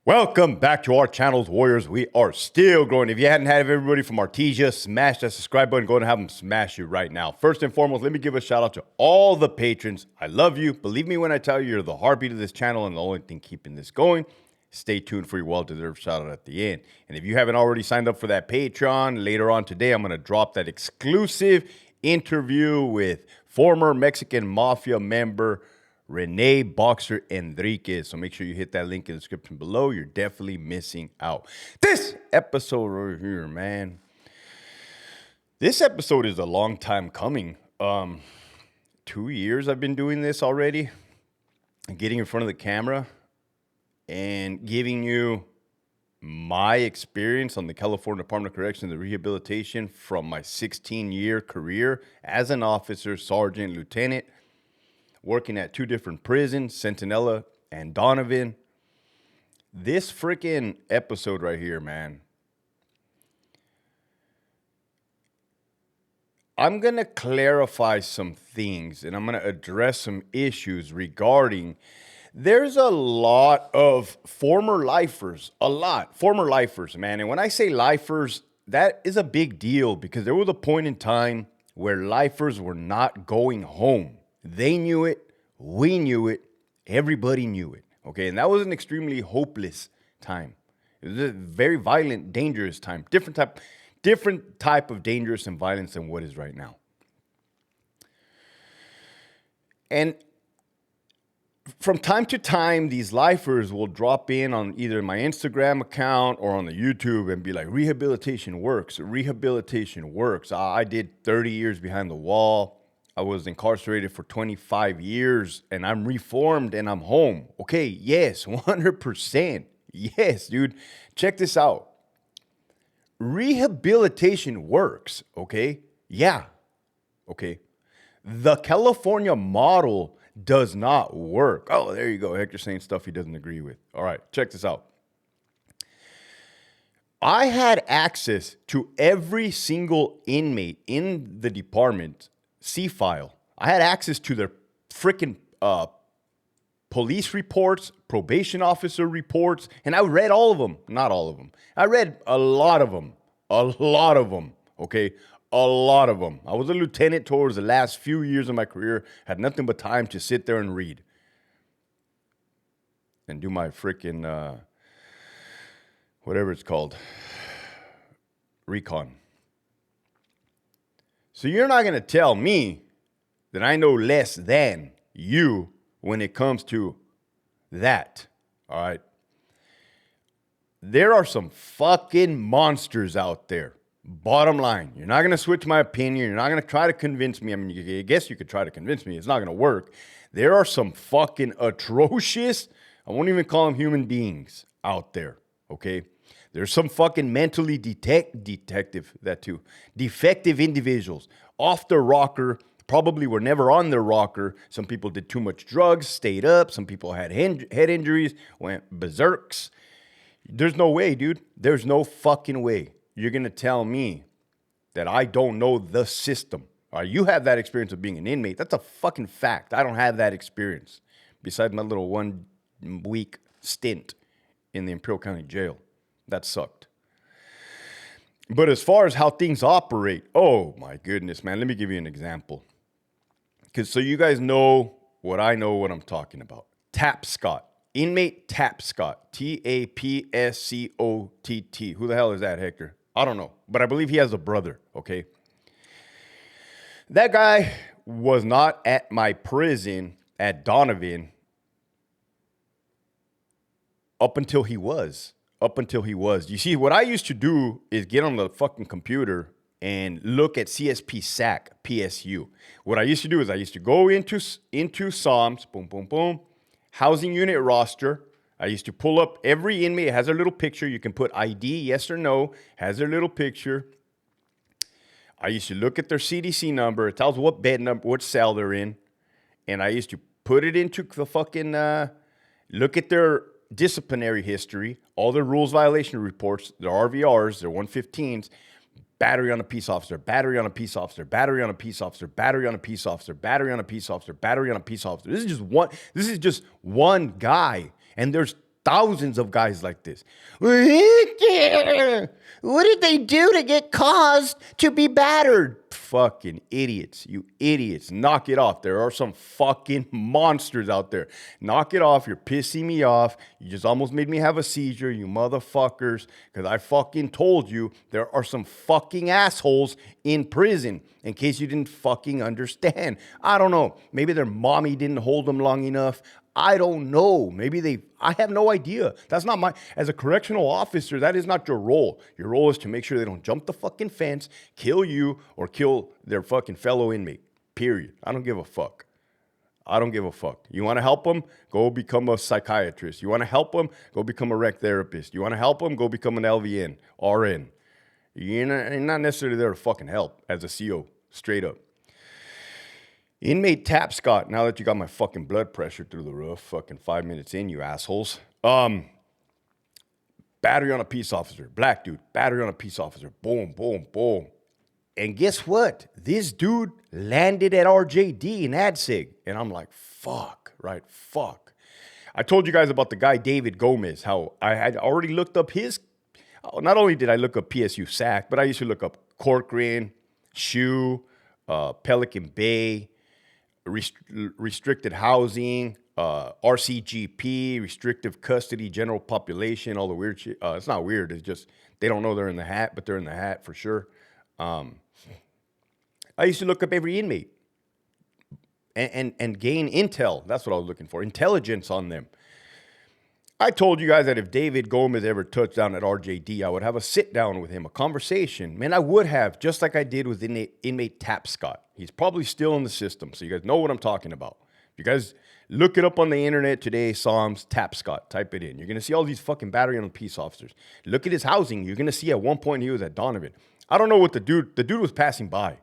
Welcome back to our channels, Warriors. We are still growing. If you hadn't had everybody from Artesia, smash that subscribe button. Go and have them smash you right now. First and foremost, let me give a shout out to all the patrons. I love you. Believe me when I tell you, you're the heartbeat of this channel and the only thing keeping this going. Stay tuned for your well-deserved shout out at the end. And if you haven't already signed up for that Patreon, later on today, I'm going to drop that exclusive interview with former Mexican Mafia member Rene Boxer Enriquez. So make sure you hit that link in the description below. You're definitely missing out. This episode right here, man. This episode is a long time coming. 2 years I've been doing this already. Getting in front of the camera and giving you my experience on the California Department of Corrections and Rehabilitation from my 16-year career as an officer, sergeant, lieutenant, working at two different prisons, Centinela and Donovan. This freaking episode right here, man. I'm going to clarify some things and I'm going to address some issues regarding there's a lot of former lifers, former lifers, man. And when I say lifers, that is a big deal because there was a point in time where lifers were not going home. They knew it. We knew it. Everybody knew it. Okay. And that was an extremely hopeless time. It was a very violent, dangerous time. Different type of dangerous and violence than what is right now. And from time to time, these lifers will drop in on either my Instagram account or on the YouTube and be like, rehabilitation works. Rehabilitation works. I did 30 years behind the wall. I was incarcerated for 25 years and I'm reformed and I'm home. Okay, yes, 100%. Yes, dude. Check this out. Rehabilitation works, okay? Yeah, okay. The California model does not work. Oh, there you go. Hector saying stuff he doesn't agree with. All right, check this out. I had access to every single inmate in the department C-file. I had access to their freaking police reports, probation officer reports, and I read all of them. Not all of them. I read a lot of them. A lot of them, okay? A lot of them. I was a lieutenant towards the last few years of my career. Had nothing but time to sit there and read. And do my freaking, whatever it's called, recon. So you're not going to tell me that I know less than you when it comes to that, all right? There are some fucking monsters out there. Bottom line, you're not going to switch my opinion. You're not going to try to convince me. I mean, I guess you could try to convince me. It's not going to work. There are some fucking atrocious, I won't even call them human beings out there, okay? There's some fucking mentally defective individuals off their rocker, probably were never on their rocker. Some people did too much drugs, stayed up. Some people had head injuries, went berserks. There's no way, dude. There's no fucking way you're going to tell me that I don't know the system. You have that experience of being an inmate. That's a fucking fact. I don't have that experience besides my little 1 week stint in the Imperial County Jail. That sucked. But as far as how things operate, oh my goodness, man, let me give you an example. Because so you guys know what I know what I'm talking about. Tapscott. Inmate Tapscott. Tapscott. Who the hell is that, Hector? I don't know. But I believe he has a brother, okay? That guy was not at my prison at Donovan up until he was. You see, what I used to do is get on the fucking computer and look at CSP SAC PSU. What I used to do is I used to go into SOMS, boom, boom, boom, housing unit roster. I used to pull up every inmate. It has their little picture. You can put ID, yes or no, has their little picture. I used to look at their CDC number. It tells what bed number, what cell they're in. And I used to put it into the fucking, look at their disciplinary history, all their rules violation reports, their RVRs, their 115s, battery on a peace officer, battery on a peace officer, battery on a peace officer, battery on a peace officer, battery on a peace officer, battery on a peace officer. This is just one guy. And there's thousands of guys like this. What did they do to get caused to be battered? Fucking idiots, you idiots. Knock it off. There are some fucking monsters out there. Knock it off. You're pissing me off. You just almost made me have a seizure, you motherfuckers, because I fucking told you there are some fucking assholes in prison, in case you didn't fucking understand. I don't know. Maybe their mommy didn't hold them long enough. I don't know. I have no idea. That's not as a correctional officer, that is not your role. Your role is to make sure they don't jump the fucking fence, kill you, or kill their fucking fellow inmate. Period. I don't give a fuck. I don't give a fuck. You want to help them? Go become a psychiatrist. You want to help them? Go become a rec therapist. You want to help them? Go become an LVN, RN. You're not necessarily there to fucking help as a CO, straight up. Inmate Tap Scott, now that you got my fucking blood pressure through the roof, fucking 5 minutes in, you assholes. Battery on a peace officer. Black dude, battery on a peace officer. Boom, boom, boom. And guess what? This dude landed at RJD in ADSIG. And I'm like, fuck, right? Fuck. I told you guys about the guy, David Gomez, how I had already looked up not only did I look up PSU SAC, but I used to look up Corcoran, SHU, Pelican Bay, restricted housing, RCGP, restrictive custody, general population, all the weird shit. It's not weird. It's just they don't know they're in the hat, but they're in the hat for sure. I used to look up every inmate and gain intel. That's what I was looking for, intelligence on them. I told you guys that if David Gomez ever touched down at RJD, I would have a sit down with him, a conversation. Man, I would have, just like I did with inmate Tap Scott. He's probably still in the system, so you guys know what I'm talking about. You guys look it up on the internet today, Psalms, Tap Scott, type it in. You're going to see all these fucking battery on peace officers. Look at his housing. You're going to see at one point he was at Donovan. I don't know what the dude was passing by.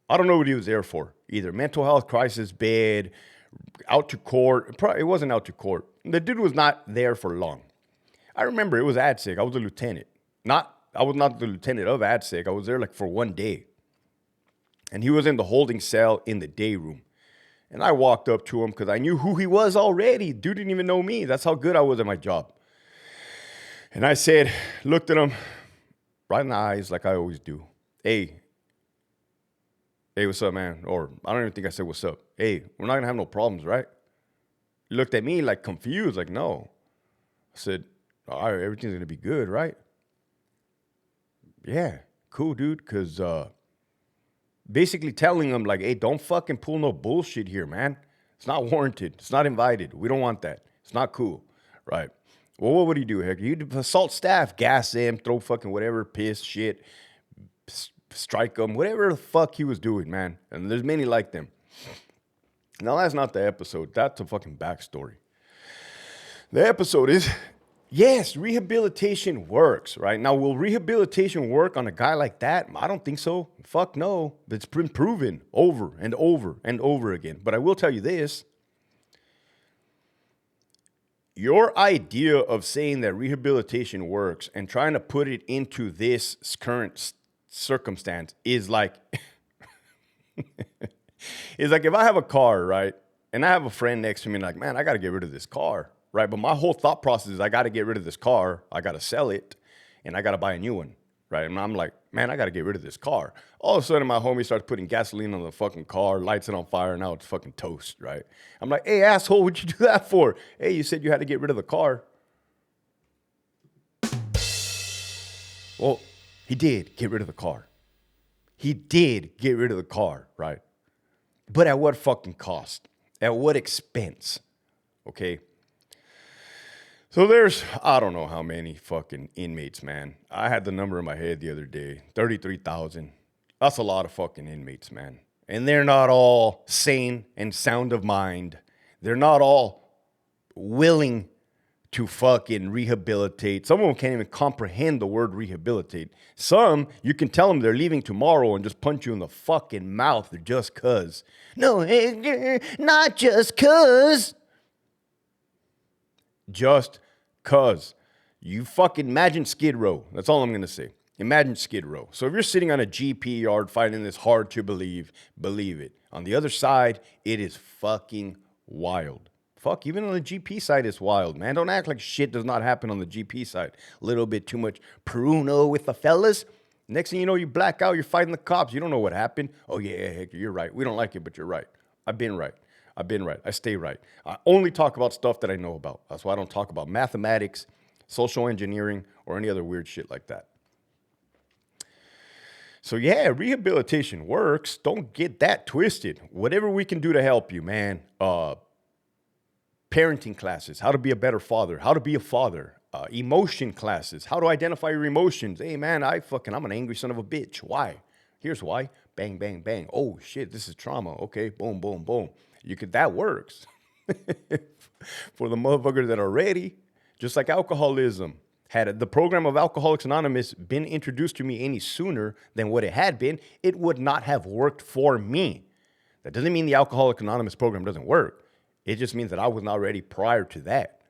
I don't know what he was there for. Either mental health crisis bed, out to court. It wasn't out to court. The dude was not there for long. I remember it was ADSIG. I was a lieutenant. I was not the lieutenant of ADSIG. I was there like for 1 day. And he was in the holding cell in the day room. And I walked up to him because I knew who he was already. Dude didn't even know me. That's how good I was at my job. And I said, looked at him right in the eyes like I always do. Hey, what's up, man? Or I don't even think I said what's up. Hey, we're not going to have no problems, right? He looked at me like confused, like, no. I said, all right, everything's going to be good, right? Yeah, cool, dude, because basically telling him, like, hey, don't fucking pull no bullshit here, man. It's not warranted. It's not invited. We don't want that. It's not cool, right? Well, what would he do, heck? He'd assault staff, gas them, throw fucking whatever, piss, shit, strike them, whatever the fuck he was doing, man. And there's many like them. Now, that's not the episode. That's a fucking backstory. The episode is, yes, rehabilitation works, right? Now, will rehabilitation work on a guy like that? I don't think so. Fuck no. It's been proven over and over and over again. But I will tell you this. Your idea of saying that rehabilitation works and trying to put it into this current circumstance is like... It's like if I have a car, right, and I have a friend next to me, and like, man, I got to get rid of this car, right? But my whole thought process is I got to get rid of this car, I got to sell it, and I got to buy a new one, right? And I'm like, man, I got to get rid of this car. All of a sudden, my homie starts putting gasoline on the fucking car, lights it on fire, and now it's fucking toast, right? I'm like, hey, asshole, what'd you do that for? Hey, you said you had to get rid of the car. Well, he did get rid of the car. He did get rid of the car, right? But at what fucking cost? At what expense? Okay? So there's, I don't know how many fucking inmates, man. I had the number in my head the other day. 33,000. That's a lot of fucking inmates, man. And they're not all sane and sound of mind. They're not all willing to fucking rehabilitate. Some of them can't even comprehend the word rehabilitate. Some, you can tell them they're leaving tomorrow and just punch you in the fucking mouth just cuz. No, not just cuz. Just cuz. You fucking imagine Skid Row. That's all I'm going to say. Imagine Skid Row. So if you're sitting on a GP yard finding this hard to believe it. On the other side, it is fucking wild. Fuck, even on the GP side, it's wild, man. Don't act like shit does not happen on the GP side. A little bit too much Pruno with the fellas. Next thing you know, you black out, you're fighting the cops. You don't know what happened. Oh, yeah, Hector, you're right. We don't like it, but you're right. I've been right. I stay right. I only talk about stuff that I know about. That's why I don't talk about mathematics, social engineering, or any other weird shit like that. So yeah, rehabilitation works. Don't get that twisted. Whatever we can do to help you, man. Parenting classes, how to be a better father, how to be a father. Emotion classes, how to identify your emotions. Hey man, I'm an angry son of a bitch. Why? Here's why. Bang, bang, bang. Oh shit, this is trauma. Okay, boom, boom, boom. That works. For the motherfuckers that are ready, just like alcoholism. Had the program of Alcoholics Anonymous been introduced to me any sooner than what it had been, it would not have worked for me. That doesn't mean the Alcoholics Anonymous program doesn't work. It just means that I was not ready prior to that,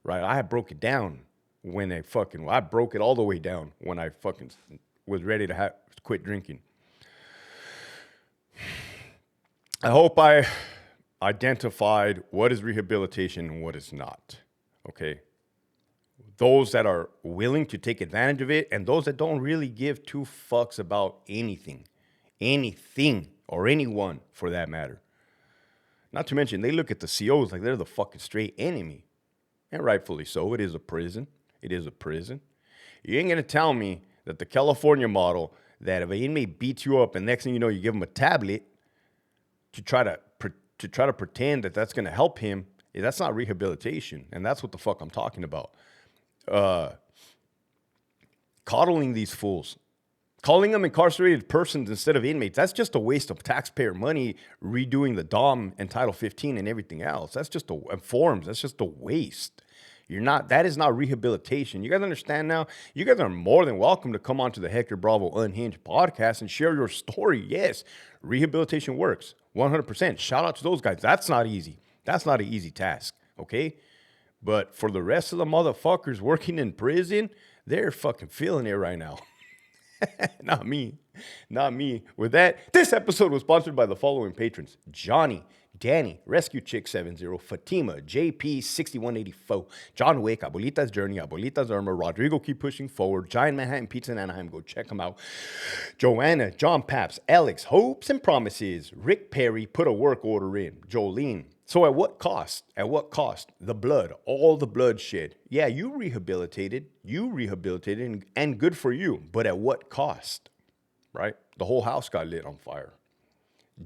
right? I broke it down when I broke it all the way down when I fucking was ready to quit drinking. I hope I identified what is rehabilitation and what is not, okay? Those that are willing to take advantage of it and those that don't really give two fucks about anything or anyone for that matter. Not to mention, they look at the COs like they're the fucking straight enemy. And rightfully so. It is a prison. You ain't going to tell me that the California model, that if an inmate beats you up and next thing you know, you give him a tablet to try to pretend that that's going to help him, that's not rehabilitation. And that's what the fuck I'm talking about. Coddling these fools. Calling them incarcerated persons instead of inmates, that's just a waste of taxpayer money redoing the DOM and Title 15 and everything else. That's just forms. That's just a waste. That is not rehabilitation. You guys understand now? You guys are more than welcome to come on to the Hector Bravo Unhinged podcast and share your story. Yes, rehabilitation works 100%. Shout out to those guys. That's not easy. That's not an easy task, okay? But for the rest of the motherfuckers working in prison, they're fucking feeling it right now. Not me. With that, this episode was sponsored by the following patrons: Johnny, Danny, Rescue Chick 70, Fatima, JP 6184, John Wick, Abuelita's Journey, Abuelita's Irma, Rodrigo Keep Pushing Forward, Giant Manhattan Pizza in Anaheim, go check them out. Joanna, John Paps, Alex, Hopes and Promises, Rick Perry, put a work order in, Jolene. So at what cost? The blood, all the bloodshed. Yeah, you rehabilitated and good for you, but at what cost, right? The whole house got lit on fire.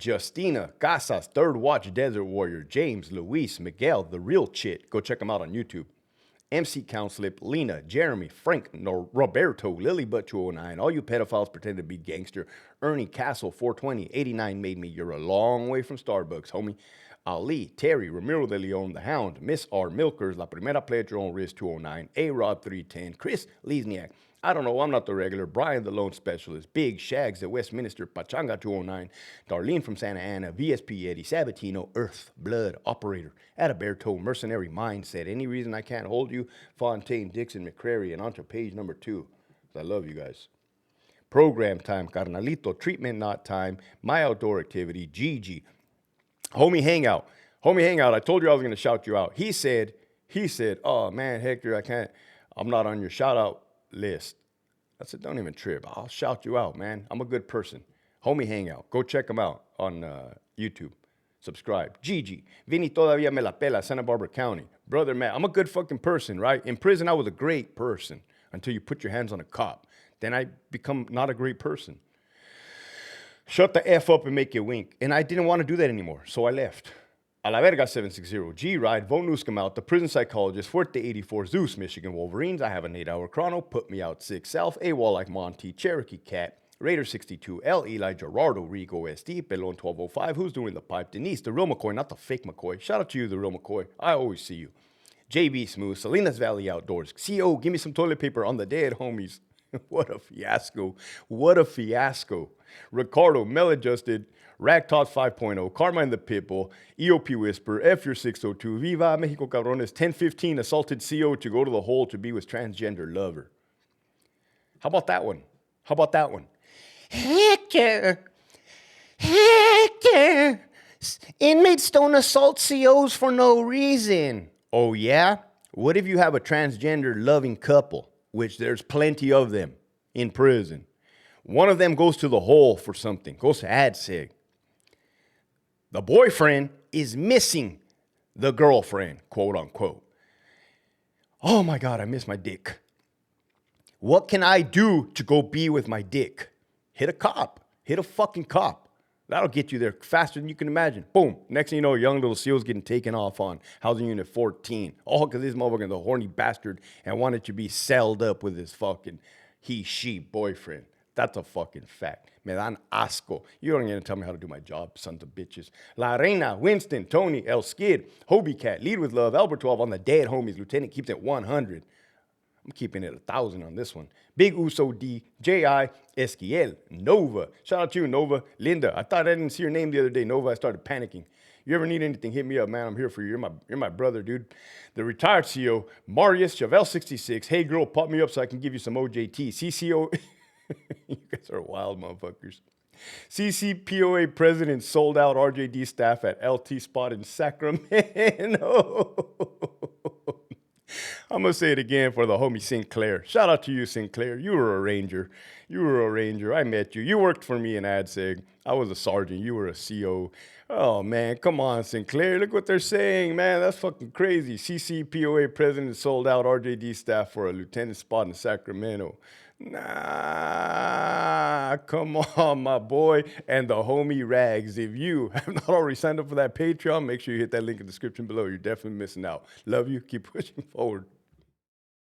Justina, Casas, Third Watch, Desert Warrior, James, Luis, Miguel, The Real Chit. Go check them out on YouTube. MC Counslip, Lena, Jeremy, Frank, Roberto, Lilybutt 209, all you pedophiles pretend to be gangster. Ernie Castle, 420, 89 made me. You're a long way from Starbucks, homie. Ali, Terry, Ramiro de Leon, The Hound, Miss R, Milkers, La Primera Play at Your Own Risk 209, A-Rod 310, Chris Lesniak, I don't know, I'm not the regular, Brian the Lone Specialist, Big Shags at Westminster, Pachanga 209, Darlene from Santa Ana, VSP Eddie, Sabatino, Earth, Blood, Operator, Adaberto, Mercenary Mindset, Any Reason I Can't Hold You, Fontaine, Dixon, McCrary, and onto page number 2. I love you guys. Program Time, Carnalito, Treatment Not Time, My Outdoor Activity, Gigi, Homie Hangout. I told you I was going to shout you out. He said, oh man, Hector, I'm not on your shout out list. I said, don't even trip. I'll shout you out, man. I'm a good person. Homie Hangout. Go check him out on YouTube. Subscribe. Gigi. Vini todavía me la pela, Santa Barbara County. Brother Matt. I'm a good fucking person, right? In prison, I was a great person until you put your hands on a cop. Then I become not a great person. Shut the F up and make you wink. And I didn't want to do that anymore, so I left. A la verga 760, G-Ride, Von Newscomb out, The Prison Psychologist, Fuerte 84, Zeus, Michigan Wolverines, I Have an 8-Hour Chrono, Put Me Out 6 Self, AWOL Like Monty, Cherokee Cat, Raider 62, L. Eli, Gerardo, Rigo SD, Pelon 1205, Who's Doing the Pipe, Denise, The Real McCoy, not the fake McCoy. Shout out to you, The Real McCoy. I always see you. JB Smooth, Salinas Valley Outdoors, CO, give me some toilet paper on the dead, homies. What a fiasco. Ricardo, Maladjusted, Ragtoss 5.0, Carmine the Pitbull, EOP Whisper, F your 602, Viva Mexico Cabrones, 1015, assaulted CO to go to the hole to be with transgender lover. How about that one? Hector, Inmates don't assault COs for no reason. Oh, yeah? What if you have a transgender loving couple, which there's plenty of them in prison? One of them goes to the hole for something, goes to ADSEG. The boyfriend is missing the girlfriend, quote unquote. Oh my God, I miss my dick. What can I do to go be with my dick? Hit a cop. Hit a fucking cop. That'll get you there faster than you can imagine. Boom. Next thing you know, young little SEAL's getting taken off on housing unit 14. All because this motherfucker's a horny bastard and wanted to be celled up with his fucking she boyfriend. That's a fucking fact. Me dan asco. You don't even tell me how to do my job, sons of bitches. La Reina, Winston, Tony, El Skid, Hobie Cat, Lead with Love, Albert 12 on the dead homies. Lieutenant keeps it 100. I'm keeping it 1,000 on this one. Big Uso D, J.I., Esquiel, Nova. Shout out to you, Nova. Linda, I thought I didn't see your name the other day, Nova. I started panicking. You ever need anything, hit me up, man. I'm here for you. You're my brother, dude. The retired CEO, Marius, Chevelle 66. Hey, girl, pop me up so I can give you some OJT. CCO. You guys are wild motherfuckers. CCPOA president sold out RJD staff at LT spot in Sacramento. I'm going to say it again for the homie Sinclair. Shout out to you, Sinclair. You were a ranger. I met you. You worked for me in ADSEG. I was a sergeant. You were a CO. Oh, man. Come on, Sinclair. Look what they're saying, man. That's fucking crazy. CCPOA president sold out RJD staff for a lieutenant spot in Sacramento. Nah, come on, my boy. And the homie Rags. If you have not already signed up for that Patreon, make sure you hit that link in the description below. You're definitely missing out. Love you. Keep pushing forward.